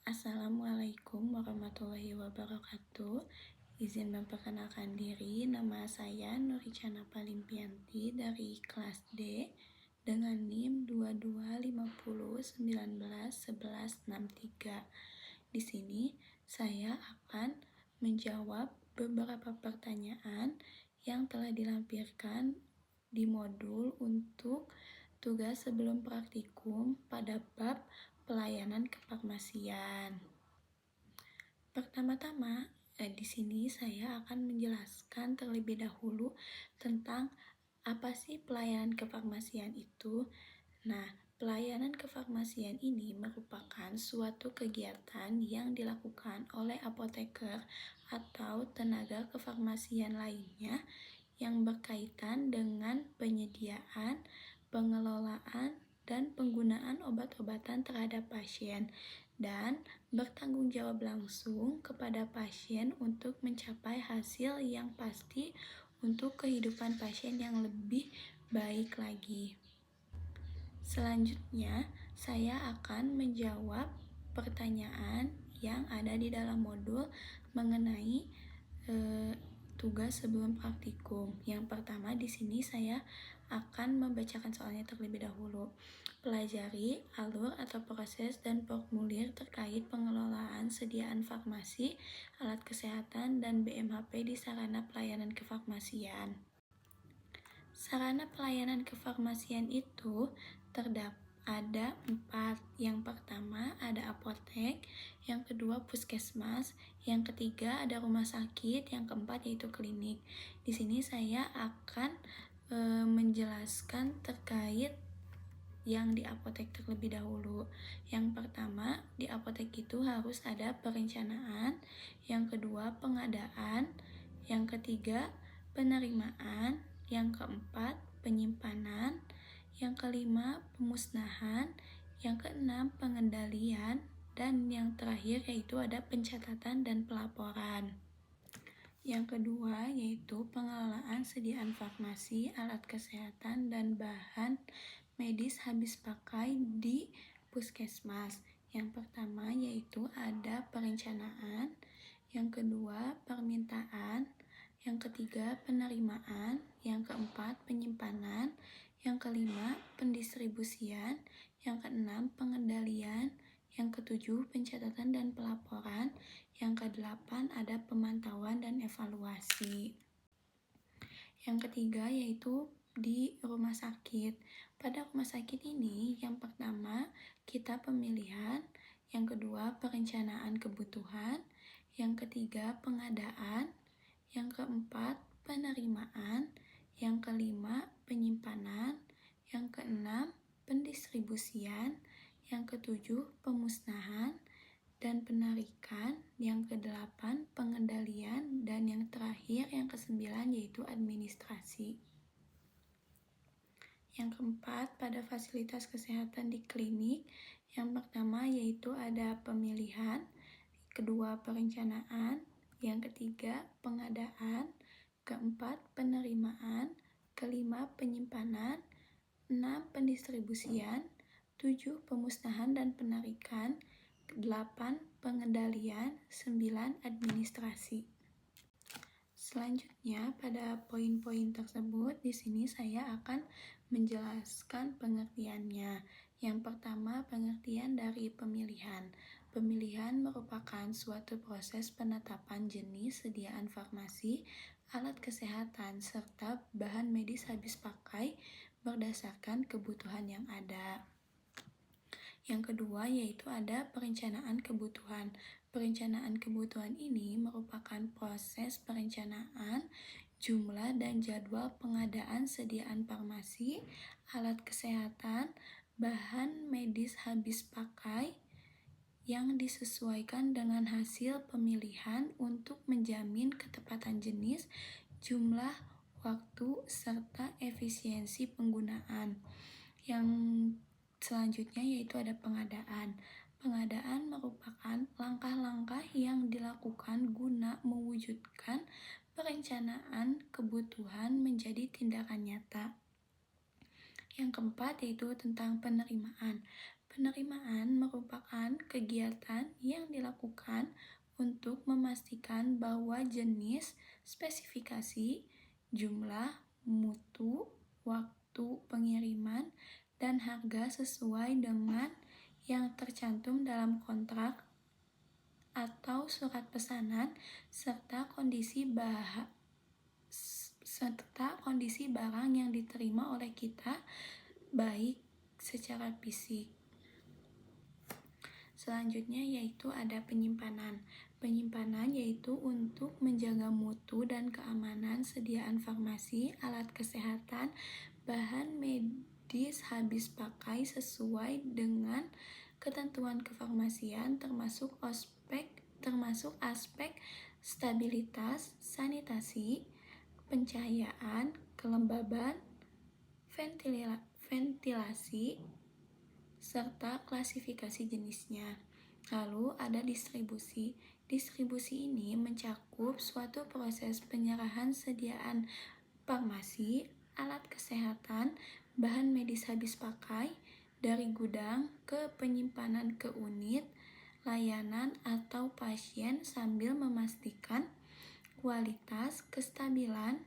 Assalamualaikum warahmatullahi wabarakatuh. Izin memperkenalkan diri, nama saya Nuricana Palimpianti dari kelas D dengan NIM 2250191163. Di sini saya akan menjawab beberapa pertanyaan yang telah dilampirkan di modul untuk tugas sebelum praktikum pada bab pelayanan kefarmasian. Pertama-tama, di sini saya akan menjelaskan terlebih dahulu tentang apa sih pelayanan kefarmasian itu. Nah, pelayanan kefarmasian ini merupakan suatu kegiatan yang dilakukan oleh apoteker atau tenaga kefarmasian lainnya yang berkaitan dengan penyediaan, pengelolaan, dan penggunaan obat-obatan terhadap pasien dan bertanggung jawab langsung kepada pasien untuk mencapai hasil yang pasti untuk kehidupan pasien yang lebih baik lagi. Selanjutnya, saya akan menjawab pertanyaan yang ada di dalam modul mengenai tugas sebelum praktikum. Yang pertama di sini saya akan membacakan soalnya terlebih dahulu. Pelajari alur atau proses dan formulir terkait pengelolaan sediaan farmasi, alat kesehatan, dan BMHP di sarana pelayanan kefarmasian. Sarana pelayanan kefarmasian itu ada 4. Yang pertama ada apotek, yang kedua puskesmas, yang ketiga ada rumah sakit, yang keempat yaitu klinik. Di sini saya akan menjelaskan terkait yang di apotek terlebih dahulu. Yang pertama, di apotek itu harus ada perencanaan, yang kedua pengadaan, yang ketiga penerimaan, yang keempat penyimpanan, yang kelima pemusnahan, yang keenam pengendalian, dan yang terakhir yaitu ada pencatatan dan pelaporan. Yang kedua yaitu pengelolaan sediaan farmasi, alat kesehatan, dan bahan medis habis pakai di puskesmas. Yang pertama yaitu ada perencanaan, yang kedua permintaan, yang ketiga penerimaan, yang keempat penyimpanan, yang kelima pendistribusian, yang keenam pengendalian, yang ketujuh pencatatan dan pelaporan, yang kedelapan ada pemantauan dan evaluasi. Yang ketiga yaitu di rumah sakit. Pada rumah sakit ini yang pertama kita pemilihan, yang kedua perencanaan kebutuhan, yang ketiga pengadaan, yang keempat penerimaan, yang kelima penyimpanan, yang keenam pendistribusian, yang ketujuh pemusnahan dan penarikan, yang kedelapan pengendalian, dan yang terakhir yang kesembilan yaitu administrasi. Yang keempat pada fasilitas kesehatan di klinik, yang pertama yaitu ada pemilihan, kedua perencanaan, yang ketiga pengadaan, keempat penerimaan, kelima penyimpanan, 6 pendistribusian, 7 pemusnahan dan penarikan, 8 pengendalian, 9 administrasi. Selanjutnya pada poin-poin tersebut di sini saya akan menjelaskan pengertiannya. Yang pertama pengertian dari pemilihan. Pemilihan merupakan suatu proses penetapan jenis sediaan farmasi, alat kesehatan, serta bahan medis habis pakai berdasarkan kebutuhan yang ada. Yang kedua yaitu ada perencanaan kebutuhan. Perencanaan kebutuhan ini merupakan proses perencanaan jumlah dan jadwal pengadaan sediaan farmasi, alat kesehatan, bahan medis habis pakai yang disesuaikan dengan hasil pemilihan untuk menjamin ketepatan jenis, jumlah, waktu, serta efisiensi penggunaan. Yang selanjutnya yaitu ada pengadaan. Pengadaan merupakan langkah-langkah yang dilakukan guna mewujudkan perencanaan kebutuhan menjadi tindakan nyata. Yang keempat yaitu tentang penerimaan. Penerimaan merupakan kegiatan yang dilakukan untuk memastikan bahwa jenis, spesifikasi, jumlah, mutu, waktu pengiriman, dan harga sesuai dengan yang tercantum dalam kontrak atau surat pesanan serta kondisi barang yang diterima oleh kita, baik secara fisik. Selanjutnya yaitu ada penyimpanan. Penyimpanan yaitu untuk menjaga mutu dan keamanan sediaan farmasi, alat kesehatan, bahan medis habis pakai sesuai dengan ketentuan kefarmasian termasuk aspek stabilitas, sanitasi, pencahayaan, kelembaban, ventilasi, serta klasifikasi jenisnya. Lalu ada distribusi. Distribusi ini mencakup suatu proses penyerahan sediaan farmasi, alat kesehatan, bahan medis habis pakai dari gudang ke penyimpanan ke unit, layanan atau pasien sambil memastikan kualitas, kestabilan,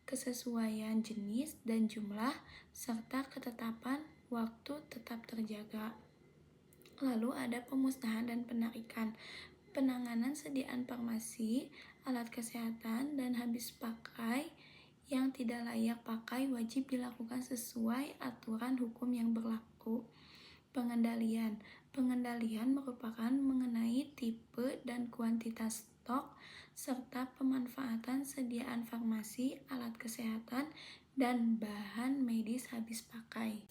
kesesuaian jenis dan jumlah, serta ketetapan waktu tetap terjaga. Lalu ada pemusnahan dan penarikan. Penanganan sediaan farmasi, alat kesehatan, dan habis pakai yang tidak layak pakai wajib dilakukan sesuai aturan hukum yang berlaku. Pengendalian. Pengendalian merupakan mengenai tipe dan kuantitas stok, serta pemanfaatan sediaan farmasi, alat kesehatan, dan bahan medis habis pakai.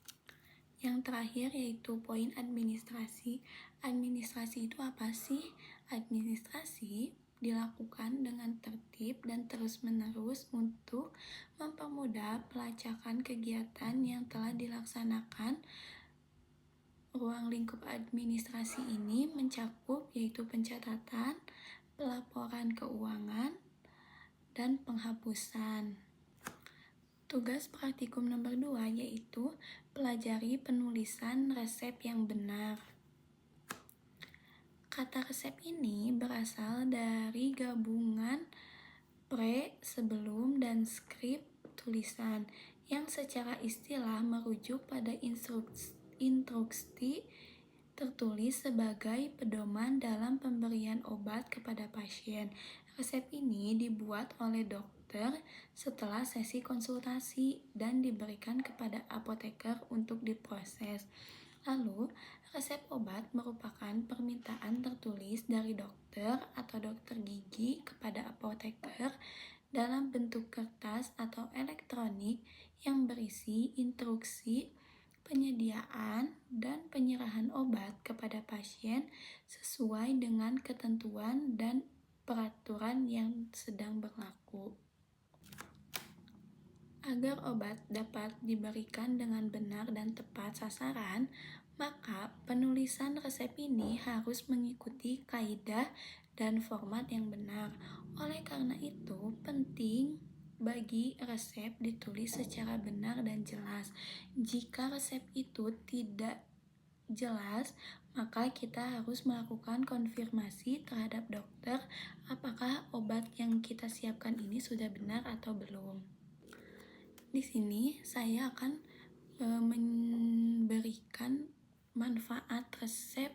Yang terakhir yaitu poin administrasi. Administrasi itu apa sih? Administrasi dilakukan dengan tertib dan terus-menerus untuk mempermudah pelacakan kegiatan yang telah dilaksanakan. Ruang lingkup administrasi ini mencakup yaitu pencatatan, pelaporan keuangan, dan penghapusan. Tugas praktikum nomor 2 yaitu pelajari penulisan resep yang benar. Kata resep ini berasal dari gabungan pre, sebelum, dan skrip tulisan yang secara istilah merujuk pada instruksi tertulis sebagai pedoman dalam pemberian obat kepada pasien. Resep ini dibuat oleh dokter setelah sesi konsultasi dan diberikan kepada apoteker untuk diproses. Lalu, resep obat merupakan permintaan tertulis dari dokter atau dokter gigi kepada apoteker dalam bentuk kertas atau elektronik yang berisi instruksi penyediaan dan penyerahan obat kepada pasien sesuai dengan ketentuan dan peraturan yang sedang berlaku. Agar obat dapat diberikan dengan benar dan tepat sasaran, maka penulisan resep ini harus mengikuti kaidah dan format yang benar. Oleh karena itu, penting bagi resep ditulis secara benar dan jelas. Jika resep itu tidak jelas, maka kita harus melakukan konfirmasi terhadap dokter apakah obat yang kita siapkan ini sudah benar atau belum. Di sini saya akan memberikan manfaat resep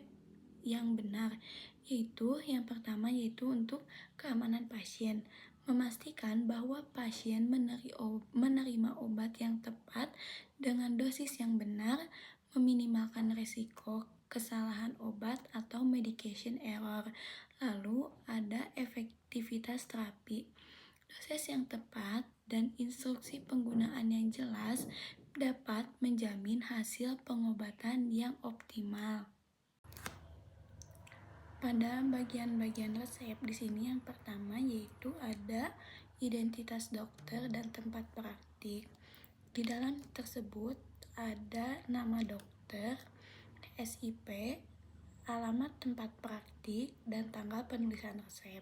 yang benar, yaitu yang pertama yaitu untuk keamanan pasien. Memastikan bahwa pasien menerima obat yang tepat dengan dosis yang benar, meminimalkan risiko kesalahan obat atau medication error. Lalu ada efektivitas terapi. Dosis yang tepat dan instruksi penggunaan yang jelas dapat menjamin hasil pengobatan yang optimal. Pada bagian-bagian resep di sini yang pertama yaitu ada identitas dokter dan tempat praktik. Di dalam tersebut ada nama dokter, SIP, alamat tempat praktik, dan tanggal penulisan resep.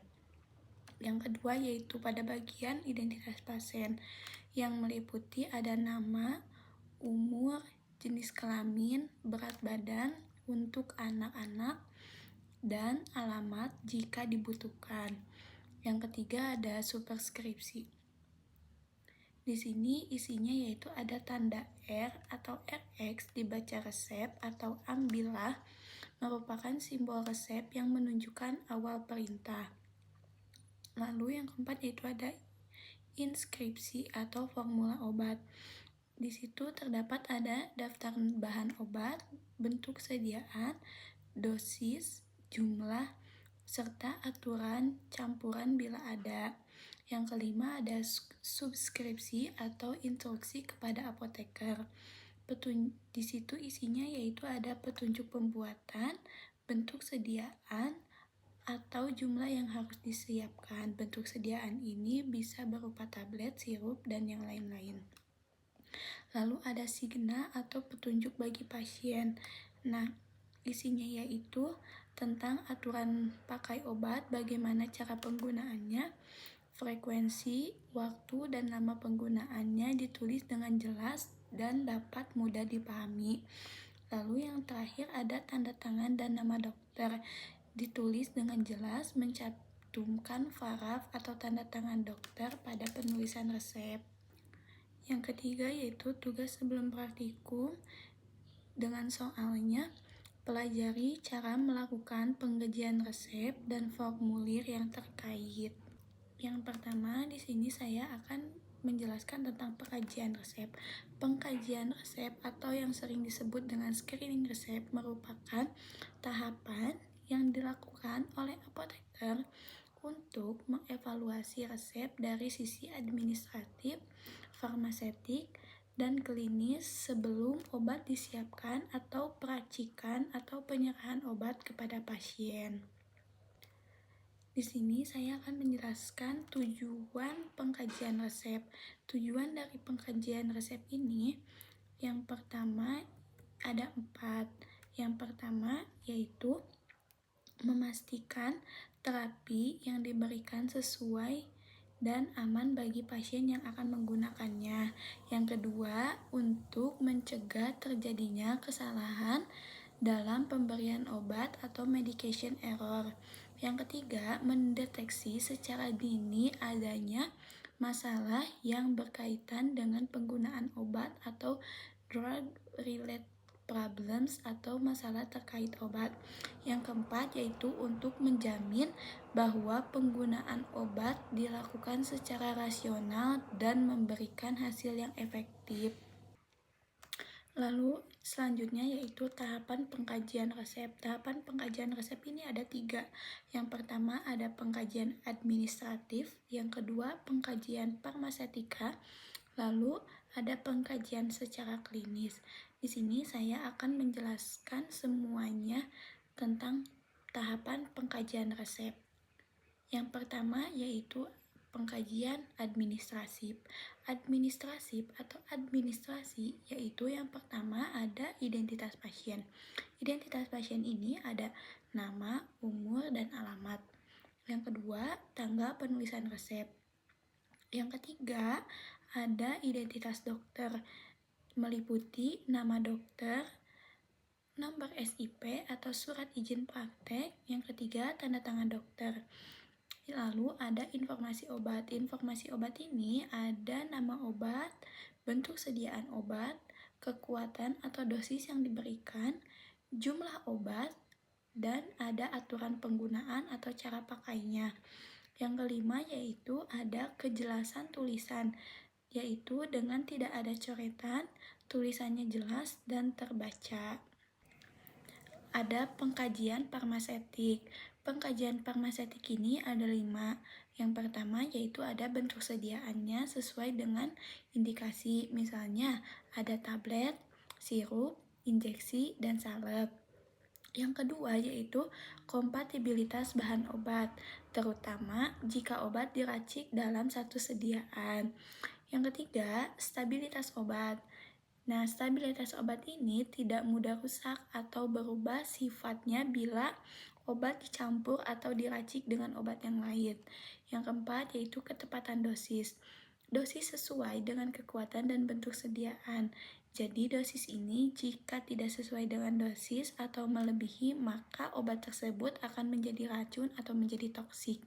Yang kedua yaitu pada bagian identitas pasien yang meliputi ada nama, umur, jenis kelamin, berat badan untuk anak-anak, dan alamat jika dibutuhkan. Yang ketiga ada superskripsi. Di sini isinya yaitu ada tanda R atau RX dibaca resep atau ambillah, merupakan simbol resep yang menunjukkan awal perintah. Lalu yang keempat yaitu ada inskripsi atau formula obat. Di situ terdapat ada daftar bahan obat, bentuk sediaan, dosis, jumlah, serta aturan campuran bila ada. Yang kelima ada subskripsi atau instruksi kepada apoteker. Di situ isinya yaitu ada petunjuk pembuatan, bentuk sediaan, atau jumlah yang harus disiapkan. Bentuk sediaan ini bisa berupa tablet, sirup, dan yang lain-lain. Lalu ada signa atau petunjuk bagi pasien. Nah, isinya yaitu tentang aturan pakai obat, bagaimana cara penggunaannya, frekuensi, waktu, dan nama penggunaannya ditulis dengan jelas dan dapat mudah dipahami. Lalu yang terakhir ada tanda tangan dan nama dokter, ditulis dengan jelas, mencantumkan paraf atau tanda tangan dokter pada penulisan resep. Yang ketiga yaitu tugas sebelum praktikum. Dengan soalnya, pelajari cara melakukan pengkajian resep dan formulir yang terkait. Yang pertama, di sini saya akan menjelaskan tentang pengkajian resep. Pengkajian resep atau yang sering disebut dengan screening resep merupakan tahapan yang dilakukan oleh apoteker untuk mengevaluasi resep dari sisi administratif, farmaseutik, dan klinis sebelum obat disiapkan atau peracikan atau penyerahan obat kepada pasien. Di sini saya akan menjelaskan tujuan pengkajian resep. Tujuan dari pengkajian resep ini, yang pertama ada 4. Yang pertama yaitu memastikan terapi yang diberikan sesuai dan aman bagi pasien yang akan menggunakannya. Yang kedua, untuk mencegah terjadinya kesalahan dalam pemberian obat atau medication error. Yang ketiga, mendeteksi secara dini adanya masalah yang berkaitan dengan penggunaan obat atau drug-related problems atau masalah terkait obat. Yang keempat yaitu untuk menjamin bahwa penggunaan obat dilakukan secara rasional dan memberikan hasil yang efektif. Lalu selanjutnya yaitu tahapan pengkajian resep. Tahapan pengkajian resep ini ada 3. Yang pertama ada pengkajian administratif, yang kedua pengkajian farmaseutika, lalu ada pengkajian secara klinis. Di sini saya akan menjelaskan semuanya tentang tahapan pengkajian resep. Yang pertama yaitu pengkajian administratif. Administrasi yaitu yang pertama ada identitas pasien. Identitas pasien ini ada nama, umur, dan alamat. Yang kedua, tanggal penulisan resep. Yang ketiga, ada identitas dokter, meliputi nama dokter, nomor SIP atau surat izin praktek. Yang ketiga, tanda tangan dokter. Lalu ada informasi obat. Informasi obat ini ada nama obat, bentuk sediaan obat, kekuatan atau dosis yang diberikan, jumlah obat, dan ada aturan penggunaan atau cara pakainya. Yang kelima yaitu ada kejelasan tulisan, yaitu dengan tidak ada coretan, tulisannya jelas dan terbaca. Ada pengkajian farmaseutik. Pengkajian farmaseutik ini ada 5. Yang pertama yaitu ada bentuk sediaannya sesuai dengan indikasi. Misalnya ada tablet, sirup, injeksi, dan salep. Yang kedua yaitu kompatibilitas bahan obat, terutama jika obat diracik dalam satu sediaan. Yang ketiga, stabilitas obat. Nah, stabilitas obat ini tidak mudah rusak atau berubah sifatnya bila obat dicampur atau diracik dengan obat yang lain. Yang keempat yaitu ketepatan dosis. Dosis sesuai dengan kekuatan dan bentuk sediaan. Jadi dosis ini jika tidak sesuai dengan dosis atau melebihi, maka obat tersebut akan menjadi racun atau menjadi toksik.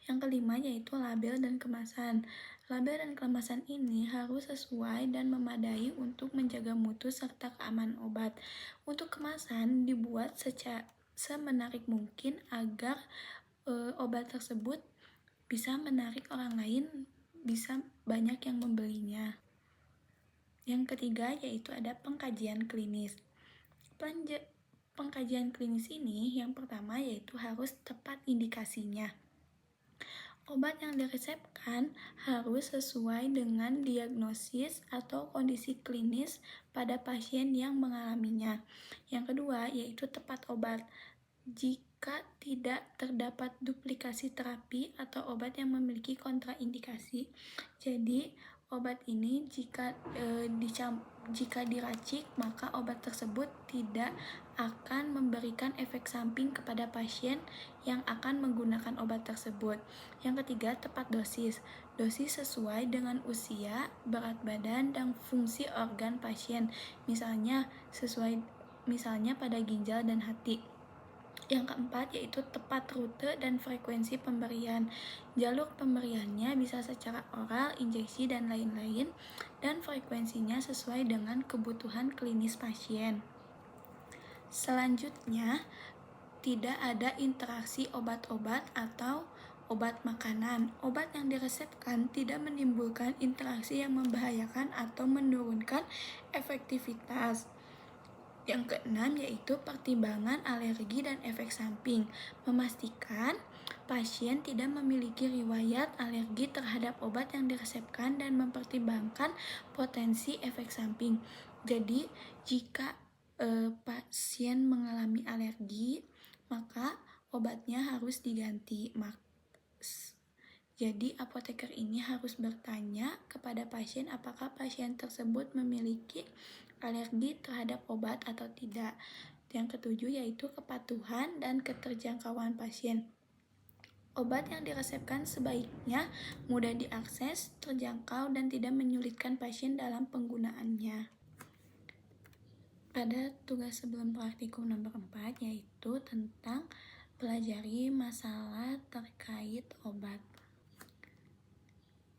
Yang kelima yaitu label dan kemasan. Label dan kemasan ini harus sesuai dan memadai untuk menjaga mutu serta keamanan obat. Untuk kemasan dibuat semenarik mungkin agar obat tersebut bisa menarik orang lain, bisa banyak yang membelinya. Yang ketiga yaitu ada pengkajian klinis. Pengkajian klinis ini yang pertama yaitu harus tepat indikasinya. Obat yang diresepkan harus sesuai dengan diagnosis atau kondisi klinis pada pasien yang mengalaminya. Yang kedua yaitu tepat obat. Jika tidak terdapat duplikasi terapi atau obat yang memiliki kontraindikasi, jadi obat ini jika diracik, maka obat tersebut tidak akan memberikan efek samping kepada pasien yang akan menggunakan obat tersebut. Yang ketiga, tepat dosis. Dosis sesuai dengan usia, berat badan, dan fungsi organ pasien. Misalnya pada ginjal dan hati. Yang keempat yaitu tepat rute dan frekuensi pemberian. Jalur pemberiannya bisa secara oral, injeksi, dan lain-lain, dan frekuensinya sesuai dengan kebutuhan klinis pasien. Selanjutnya, tidak ada interaksi obat-obat atau obat makanan. Obat yang diresepkan tidak menimbulkan interaksi yang membahayakan atau menurunkan efektivitas. Yang keenam yaitu pertimbangan alergi dan efek samping. Memastikan pasien tidak memiliki riwayat alergi terhadap obat yang diresepkan dan mempertimbangkan potensi efek samping. Jadi, jika pasien mengalami alergi, maka obatnya harus diganti. Jadi, apoteker ini harus bertanya kepada pasien apakah pasien tersebut memiliki alergi terhadap obat atau tidak. Yang ketujuh yaitu kepatuhan dan keterjangkauan pasien. Obat yang diresepkan sebaiknya mudah diakses, terjangkau, dan tidak menyulitkan pasien dalam penggunaannya. Pada tugas sebelum praktikum nomor 4 yaitu tentang pelajari masalah terkait obat.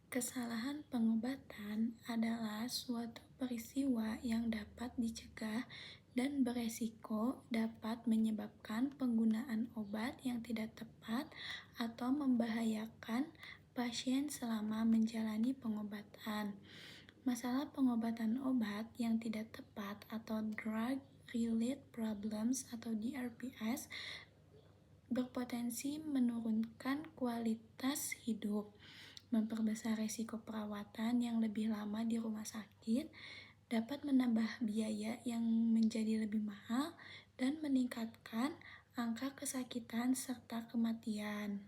Kesalahan pengobatan adalah suatu peristiwa yang dapat dicegah dan beresiko dapat menyebabkan penggunaan obat yang tidak tepat atau membahayakan pasien selama menjalani pengobatan. Masalah pengobatan obat yang tidak tepat atau drug-related problems atau DRPS berpotensi menurunkan kualitas hidup, memperbesar risiko perawatan yang lebih lama di rumah sakit, dapat menambah biaya yang menjadi lebih mahal, dan meningkatkan angka kesakitan serta kematian.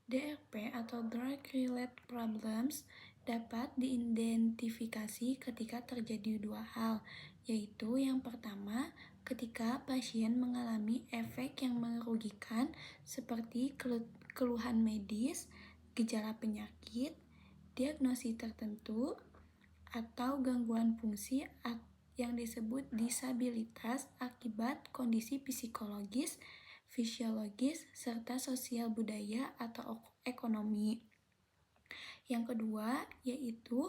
DRP atau Drug-Related Problems dapat diidentifikasi ketika terjadi dua hal, yaitu yang pertama, ketika pasien mengalami efek yang merugikan seperti keluhan medis, gejala penyakit, diagnosis tertentu, atau gangguan fungsi yang disebut disabilitas akibat kondisi psikologis, fisiologis, serta sosial budaya atau ekonomi. Yang kedua yaitu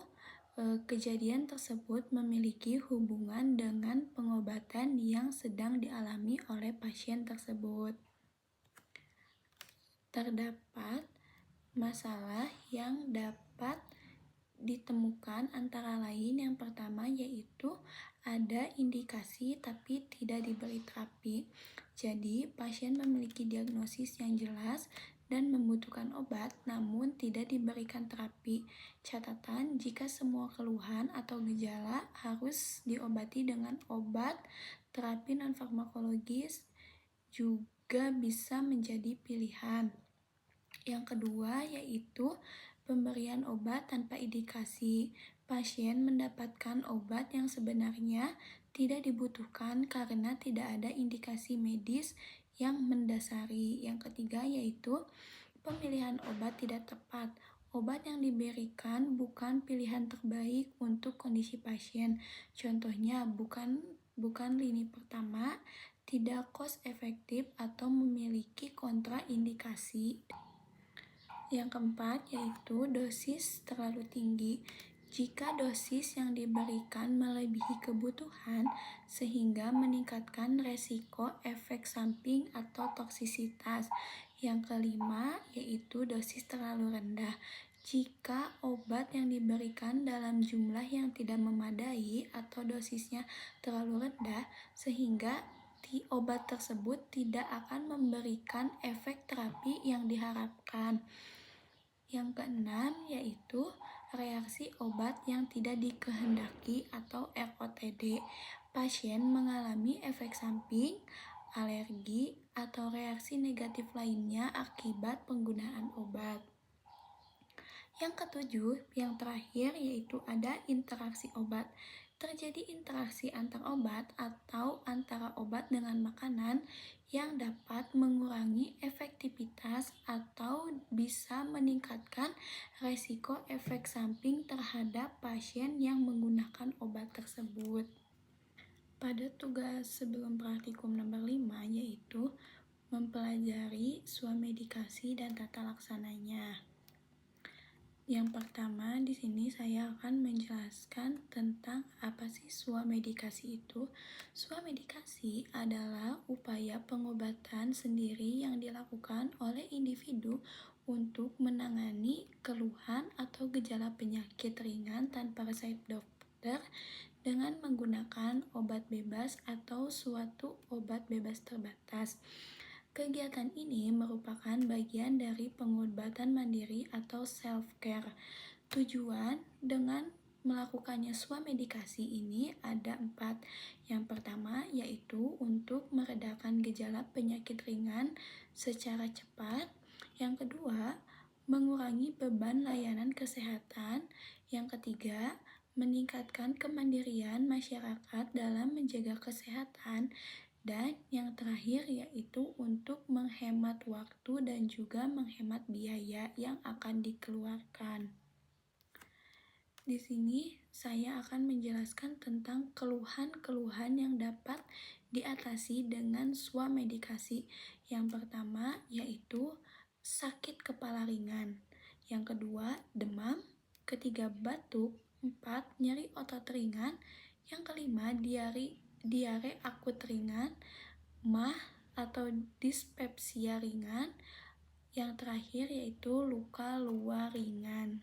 kejadian tersebut memiliki hubungan dengan pengobatan yang sedang dialami oleh pasien tersebut. Terdapat masalah yang dapat ditemukan antara lain yang pertama yaitu ada indikasi tapi tidak diberi terapi. Jadi, pasien memiliki diagnosis yang jelas dan membutuhkan obat namun tidak diberikan terapi. Catatan, jika semua keluhan atau gejala harus diobati dengan obat, terapi non-farmakologis juga bisa menjadi pilihan. Yang kedua yaitu pemberian obat tanpa indikasi. Pasien mendapatkan obat yang sebenarnya tidak dibutuhkan karena tidak ada indikasi medis yang mendasari. Yang ketiga yaitu pemilihan obat tidak tepat. Obat yang diberikan bukan pilihan terbaik untuk kondisi pasien. Contohnya, bukan lini pertama, tidak cost efektif atau memiliki kontraindikasi. Yang keempat yaitu dosis terlalu tinggi. Jika dosis yang diberikan melebihi kebutuhan sehingga meningkatkan resiko efek samping atau toksisitas. Yang kelima yaitu dosis terlalu rendah. Jika obat yang diberikan dalam jumlah yang tidak memadai atau dosisnya terlalu rendah sehingga obat tersebut tidak akan memberikan efek terapi yang diharapkan. Yang keenam yaitu reaksi obat yang tidak dikehendaki atau ROTD. Pasien mengalami efek samping, alergi, atau reaksi negatif lainnya akibat penggunaan obat. Yang ketujuh, yang terakhir yaitu ada interaksi obat. Terjadi interaksi antar obat atau antara obat dengan makanan yang dapat mengurangi efektivitas atau bisa meningkatkan resiko efek samping terhadap pasien yang menggunakan obat tersebut. Pada tugas sebelum praktikum nomor 5 yaitu mempelajari swamedikasi dan tata laksananya. Yang pertama, di sini saya akan menjelaskan tentang apa sih swamedikasi itu. Swamedikasi adalah upaya pengobatan sendiri yang dilakukan oleh individu untuk menangani keluhan atau gejala penyakit ringan tanpa resep dokter dengan menggunakan obat bebas atau suatu obat bebas terbatas. Kegiatan ini merupakan bagian dari pengobatan mandiri atau self-care. Tujuan dengan melakukannya swamedikasi ini ada 4. Yang pertama yaitu untuk meredakan gejala penyakit ringan secara cepat. Yang kedua, mengurangi beban layanan kesehatan. Yang ketiga, meningkatkan kemandirian masyarakat dalam menjaga kesehatan. Dan yang terakhir yaitu untuk menghemat waktu dan juga menghemat biaya yang akan dikeluarkan. Di sini saya akan menjelaskan tentang keluhan-keluhan yang dapat diatasi dengan swamedikasi. Yang pertama yaitu sakit kepala ringan. Yang kedua, demam. Ketiga, batuk. 4, nyeri otot ringan. Yang kelima, diare akut ringan, MAH atau dispepsia ringan. Yang terakhir yaitu luka luar ringan.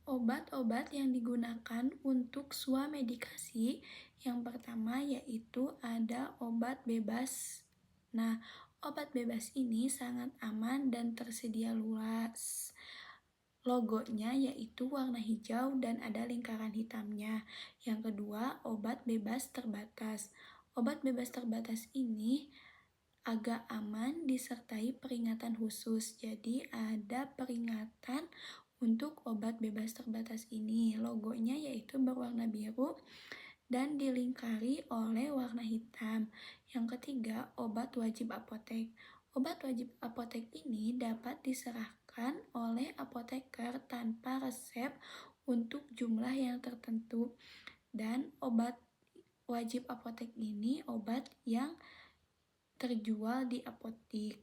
Obat-obat yang digunakan untuk swamedikasi yang pertama yaitu ada obat bebas. Nah, obat bebas ini sangat aman dan tersedia luas. Logonya yaitu warna hijau dan ada lingkaran hitamnya. Yang kedua, obat bebas terbatas. Obat bebas terbatas ini agak aman disertai peringatan khusus. Jadi ada peringatan untuk obat bebas terbatas ini. Logonya yaitu berwarna biru dan dilingkari oleh warna hitam. Yang ketiga, obat wajib apotek. Obat wajib apotek ini dapat diserahkan oleh apoteker tanpa resep untuk jumlah yang tertentu. Dan obat wajib apotek ini obat yang terjual di apotik.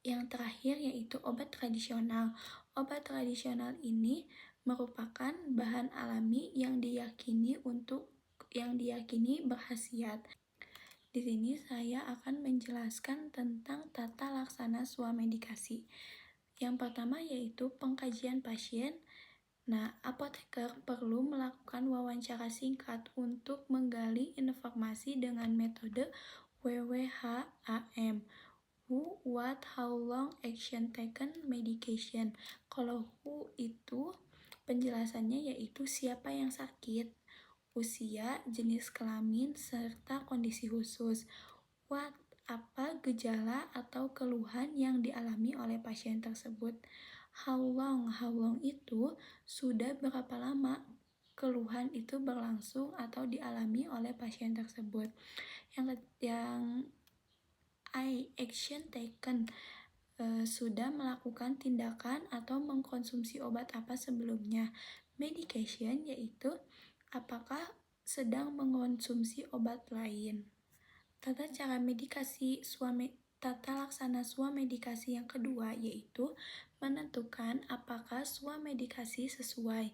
Yang terakhir yaitu obat tradisional. Obat tradisional ini merupakan bahan alami yang diyakini berkhasiat. Di sini saya akan menjelaskan tentang tata laksana swamedikasi. Yang pertama yaitu pengkajian pasien. Nah, apoteker perlu melakukan wawancara singkat untuk menggali informasi dengan metode WWHAM. Who, what, how long, action taken, medication. Kalau who itu penjelasannya yaitu siapa yang sakit, usia, jenis kelamin, serta kondisi khusus. What, apa gejala atau keluhan yang dialami oleh pasien tersebut. How long itu sudah berapa lama keluhan itu berlangsung atau dialami oleh pasien tersebut. Yang action taken, sudah melakukan tindakan atau mengkonsumsi obat apa sebelumnya. Medication yaitu apakah sedang mengkonsumsi obat lain. Tata laksana swamedikasi yang kedua yaitu menentukan apakah swamedikasi sesuai.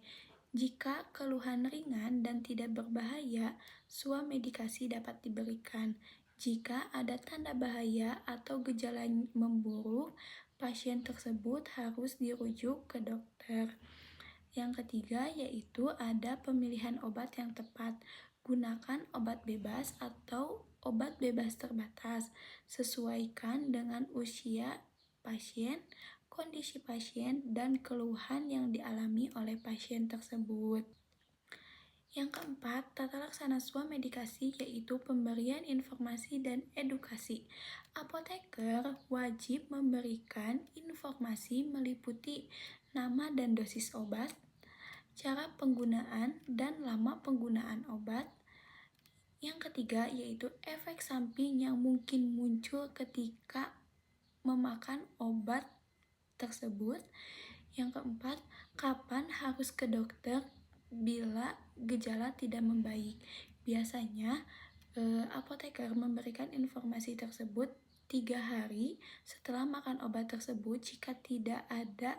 Jika keluhan ringan dan tidak berbahaya, swamedikasi dapat diberikan. Jika ada tanda bahaya atau gejala memburuk, pasien tersebut harus dirujuk ke dokter. Yang ketiga yaitu ada pemilihan obat yang tepat. Gunakan obat bebas atau obat bebas terbatas. Sesuaikan dengan usia pasien, kondisi pasien, dan keluhan yang dialami oleh pasien tersebut. Yang keempat, tata laksana swamedikasi yaitu pemberian informasi dan edukasi. Apoteker wajib memberikan informasi meliputi nama dan dosis obat, cara penggunaan, dan lama penggunaan obat. Yang ketiga yaitu efek samping yang mungkin muncul ketika memakan obat tersebut. Yang keempat, kapan harus ke dokter bila gejala tidak membaik. Biasanya apoteker memberikan informasi tersebut 3 hari setelah makan obat tersebut. Jika tidak ada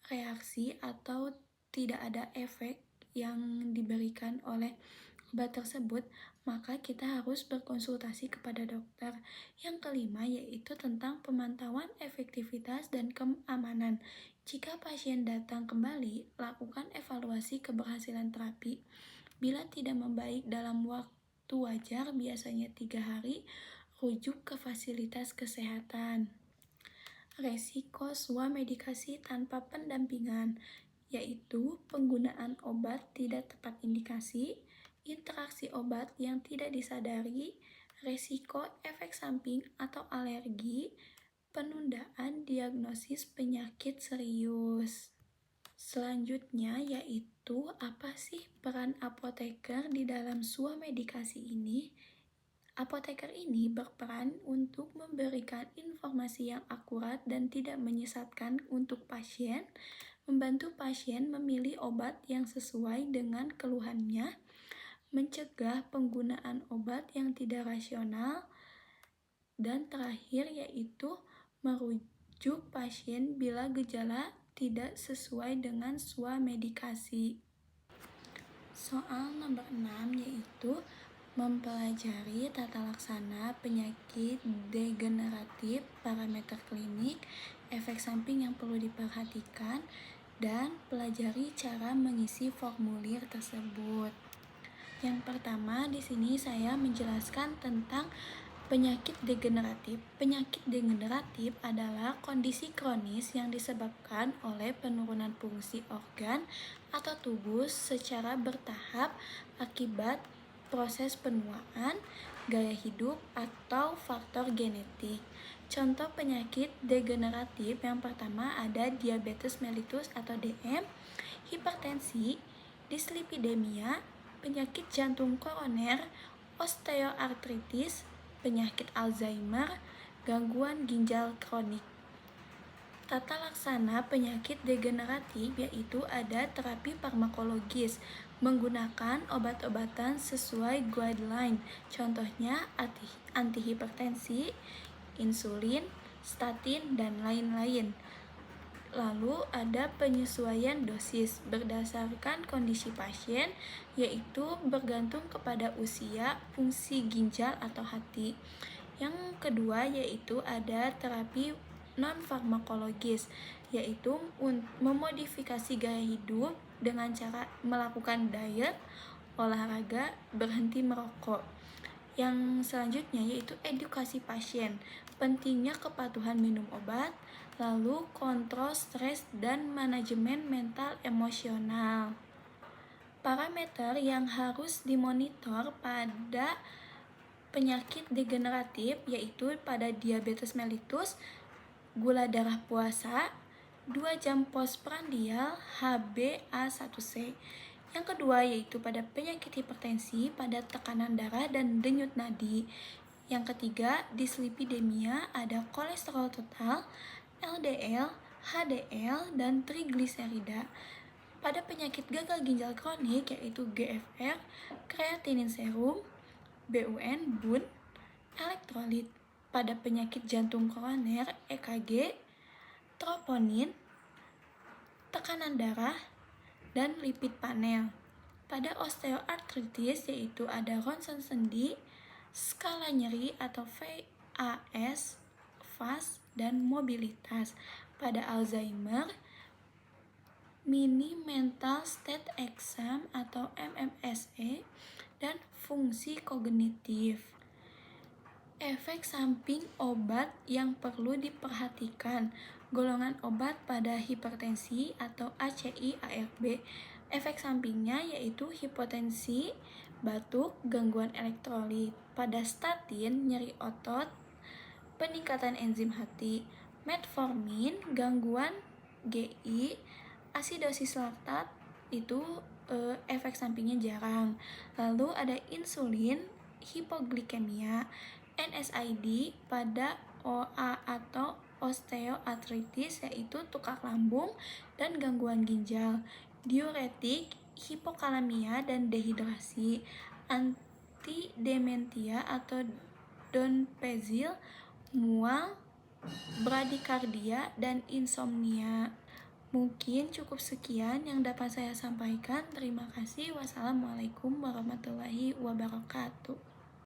reaksi atau tidak ada efek yang diberikan oleh obat tersebut, maka kita harus berkonsultasi kepada dokter. Yang kelima yaitu tentang pemantauan efektivitas dan keamanan. Jika pasien datang kembali, lakukan evaluasi keberhasilan terapi. Bila tidak membaik dalam waktu wajar, biasanya 3 hari, rujuk ke fasilitas kesehatan. Resiko swamedikasi tanpa pendampingan yaitu penggunaan obat tidak tepat indikasi, interaksi obat yang tidak disadari, resiko efek samping atau alergi, penundaan diagnosis penyakit serius. Selanjutnya yaitu apa sih peran apoteker di dalam swamedikasi ini? Apoteker ini berperan untuk memberikan informasi yang akurat dan tidak menyesatkan untuk pasien, membantu pasien memilih obat yang sesuai dengan keluhannya, mencegah penggunaan obat yang tidak rasional, dan terakhir yaitu merujuk pasien bila gejala tidak sesuai dengan swamedikasi. Soal nomor 6 yaitu mempelajari tata laksana penyakit degeneratif, parameter klinik, efek samping yang perlu diperhatikan, dan pelajari cara mengisi formulir tersebut. Yang pertama di sini saya menjelaskan tentang penyakit degeneratif. Penyakit degeneratif adalah kondisi kronis yang disebabkan oleh penurunan fungsi organ atau tubuh secara bertahap akibat proses penuaan, gaya hidup, atau faktor genetik. Contoh penyakit degeneratif yang pertama ada diabetes mellitus atau DM, hipertensi, dislipidemia, penyakit jantung koroner, osteoartritis, penyakit Alzheimer, gangguan ginjal kronik. Tata laksana penyakit degeneratif yaitu ada terapi farmakologis menggunakan obat-obatan sesuai guideline. Contohnya antihipertensi, insulin, statin, dan lain-lain. Lalu ada penyesuaian dosis berdasarkan kondisi pasien yaitu bergantung kepada usia, fungsi ginjal atau hati. Yang kedua yaitu ada terapi non-farmakologis yaitu memodifikasi gaya hidup dengan cara melakukan diet, olahraga, berhenti merokok. Yang selanjutnya yaitu edukasi pasien, pentingnya kepatuhan minum obat, lalu kontrol stres dan manajemen mental emosional. Parameter yang harus dimonitor pada penyakit degeneratif yaitu pada diabetes mellitus, gula darah puasa, 2 jam postprandial, HbA1c. Yang kedua yaitu pada penyakit hipertensi, pada tekanan darah dan denyut nadi. Yang ketiga, dislipidemia, ada kolesterol total, LDL, HDL, dan trigliserida. Pada penyakit gagal ginjal kronik yaitu GFR, kreatinin serum, BUN, BUN, elektrolit. Pada penyakit jantung koroner EKG, troponin, tekanan darah, dan lipid panel. Pada osteoartritis yaitu ada ronsen sendi, skala nyeri atau VAS, VAS, dan mobilitas. Pada Alzheimer, mini mental state exam atau MMSE, dan fungsi kognitif. Efek samping obat yang perlu diperhatikan. Golongan obat pada hipertensi atau ACI/ARB. Efek sampingnya yaitu hipotensi, batuk, gangguan elektrolit. Pada statin, nyeri otot, peningkatan enzim hati. Metformin, gangguan GI, asidosis laktat, itu efek sampingnya jarang. Lalu ada insulin, hipoglikemia. NSAID pada OA atau osteoartritis yaitu tukak lambung dan gangguan ginjal. Diuretik, hipokalemia dan dehidrasi. Antidementia atau donepezil, mual, bradikardia, dan insomnia. Mungkin cukup sekian yang dapat saya sampaikan. Terima kasih. Wassalamualaikum warahmatullahi wabarakatuh.